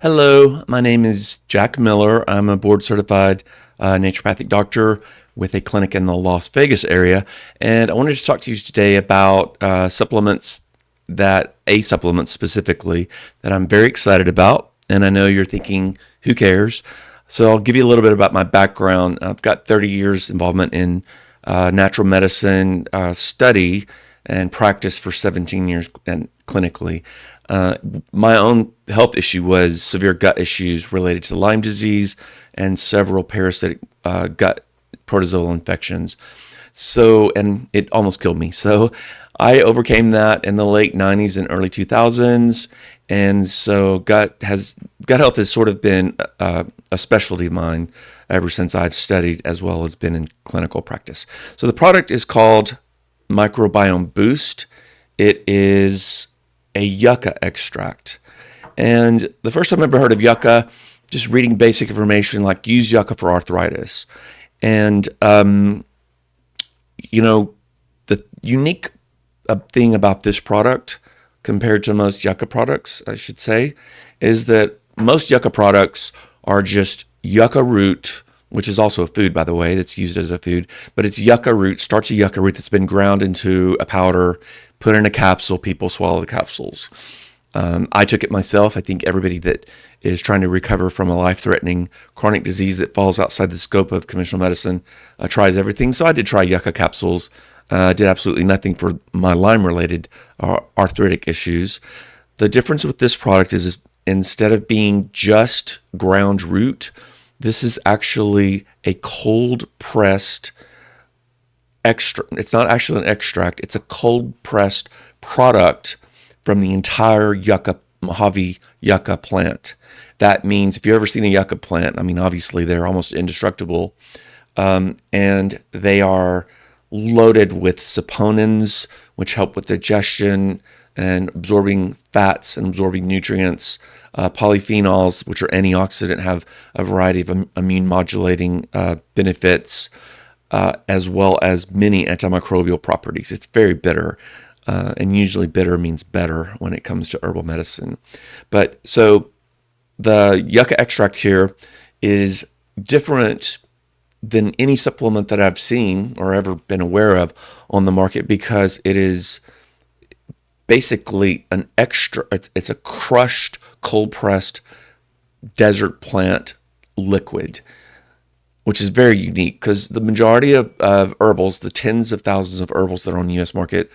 Hello, my name is Jack Miller. I'm a board certified naturopathic doctor with a clinic in the Las Vegas area. And I wanted to talk to you today about supplements supplement specifically that I'm very excited about. And I know you're thinking, who cares? So I'll give you a little bit about my background. I've got 30 years involvement in natural medicine study and practice for 17 years and clinically. My own health issue was severe gut issues related to Lyme disease and several parasitic gut protozoal infections. And it almost killed me. So I overcame that in the late 90s and early 2000s. And so gut health has sort of been a specialty of mine ever since I've studied as well as been in clinical practice. So the product is called Microbiome Boost. It is a yucca extract. And the first time I ever heard of yucca, just reading basic information like use yucca for arthritis. And, the unique thing about this product compared to most yucca products, I should say, is that most yucca products are just yucca root, which is also a food, by the way, that's used as a food, but it's yucca root, starchy yucca root that's been ground into a powder, put in a capsule, people swallow the capsules. I took it myself. I think everybody that is trying to recover from a life-threatening chronic disease that falls outside the scope of conventional medicine tries everything. So I did try yucca capsules. Did absolutely nothing for my Lyme-related arthritic issues. The difference with this product is instead of being just ground root, this is actually a cold-pressed extract. It's not actually an extract. It's a cold-pressed product from the entire Yucca, Mojave Yucca plant. That means if you've ever seen a Yucca plant, I mean, obviously they're almost indestructible, and they are loaded with saponins, which help with digestion and absorbing fats and absorbing nutrients. Polyphenols, which are antioxidant, have a variety of immune modulating benefits, as well as many antimicrobial properties. It's very bitter. And usually bitter means better when it comes to herbal medicine. But so the yucca extract here is different than any supplement that I've seen or ever been aware of on the market because it is basically it's a crushed, cold-pressed desert plant liquid, which is very unique because the majority of herbals, the tens of thousands of herbals that are on the U.S. market,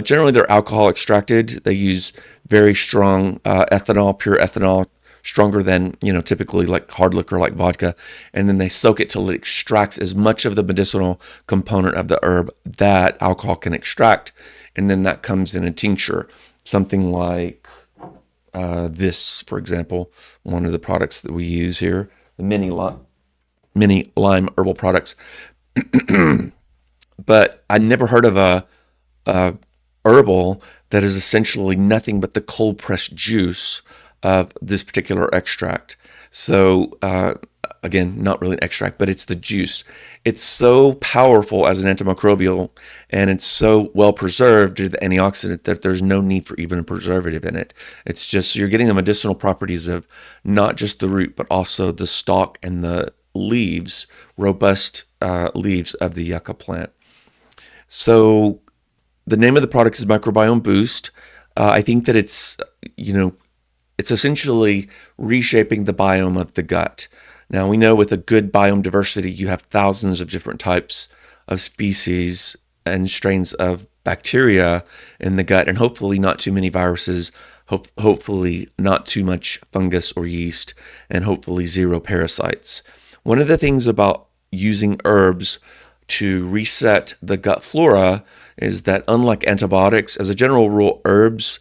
generally they're alcohol extracted. They use very strong ethanol, pure ethanol, stronger than, typically like hard liquor like vodka. And then they soak it till it extracts as much of the medicinal component of the herb that alcohol can extract. And then that comes in a tincture, something like this, for example, one of the products that we use here, the mini Lyme herbal products. But I never heard of a herbal that is essentially nothing but the cold pressed juice of this particular extract. So again, not really an extract, but it's the juice. It's so powerful as an antimicrobial, and it's so well preserved due to the antioxidant that there's no need for even a preservative in it. It's just you're getting the medicinal properties of not just the root, but also the stalk and the leaves, robust leaves of the yucca plant. So the name of the product is Microbiome Boost. I think that it's essentially reshaping the biome of the gut. Now we know with a good biome diversity, you have thousands of different types of species and strains of bacteria in the gut, and hopefully not too many viruses, hopefully not too much fungus or yeast, and hopefully zero parasites. One of the things about using herbs to reset the gut flora is that unlike antibiotics, as a general rule, herbs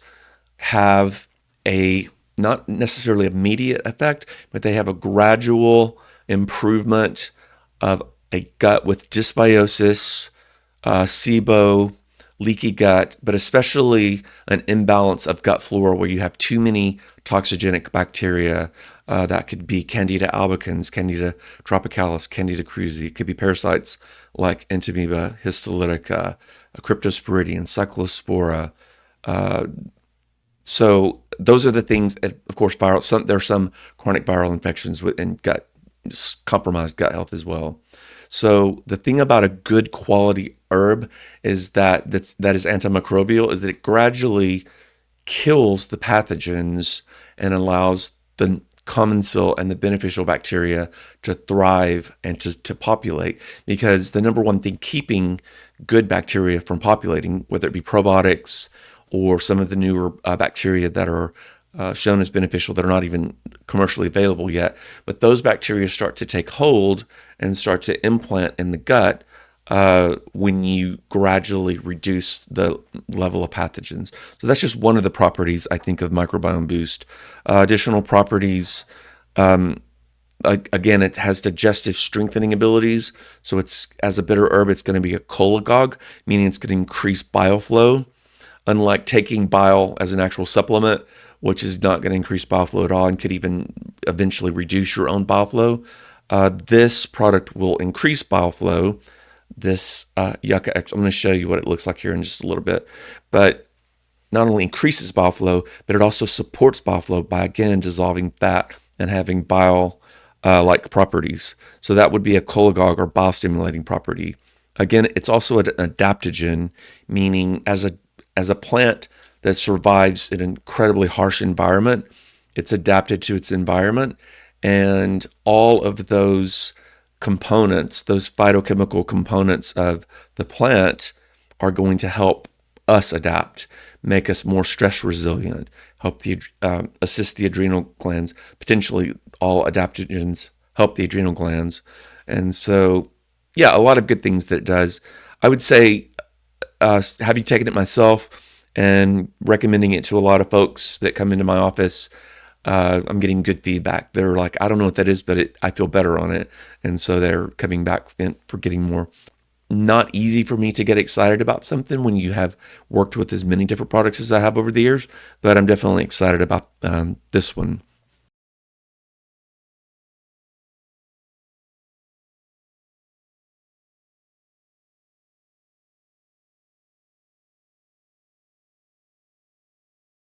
have a not necessarily immediate effect, but they have a gradual improvement of a gut with dysbiosis, SIBO, leaky gut, but especially an imbalance of gut flora where you have too many toxigenic bacteria. That could be Candida albicans, Candida tropicalis, Candida krusei. It could be parasites like Entamoeba histolytica, Cryptosporidium, Cyclospora. So those are the things. Of course, there's some chronic viral infections and compromised gut health as well. So the thing about a good quality herb is that is antimicrobial, is that it gradually kills the pathogens and allows the commensal and the beneficial bacteria to thrive and to populate. Because the number one thing keeping good bacteria from populating, whether it be probiotics or some of the newer bacteria that are shown as beneficial that are not even commercially available yet, but those bacteria start to take hold and start to implant in the gut when you gradually reduce the level of pathogens. So that's just one of the properties, I think, of Microbiome Boost. Additional properties, again, it has digestive strengthening abilities. So it's, as a bitter herb, it's going to be a cholagogue, meaning it's going to increase bile flow. Unlike taking bile as an actual supplement, which is not going to increase bile flow at all and could even eventually reduce your own bile flow, this product will increase bile flow. This Yucca, I'm going to show you what it looks like here in just a little bit, but not only increases bile flow, but it also supports bile flow by, again, dissolving fat and having bile like properties. So that would be a cholagogue or bile stimulating property. Again, it's also an adaptogen, meaning as a plant that survives an incredibly harsh environment, it's adapted to its environment, and all of those components, those phytochemical components of the plant, are going to help us adapt, make us more stress resilient, help assist the adrenal glands. Potentially, all adaptogens help the adrenal glands, and so yeah, a lot of good things that it does. I would say, having taken it myself and recommending it to a lot of folks that come into my office, I'm getting good feedback. They're like, I don't know what that is, but I feel better on it. And so they're coming back for getting more. Not easy for me to get excited about something when you have worked with as many different products as I have over the years, but I'm definitely excited about this one.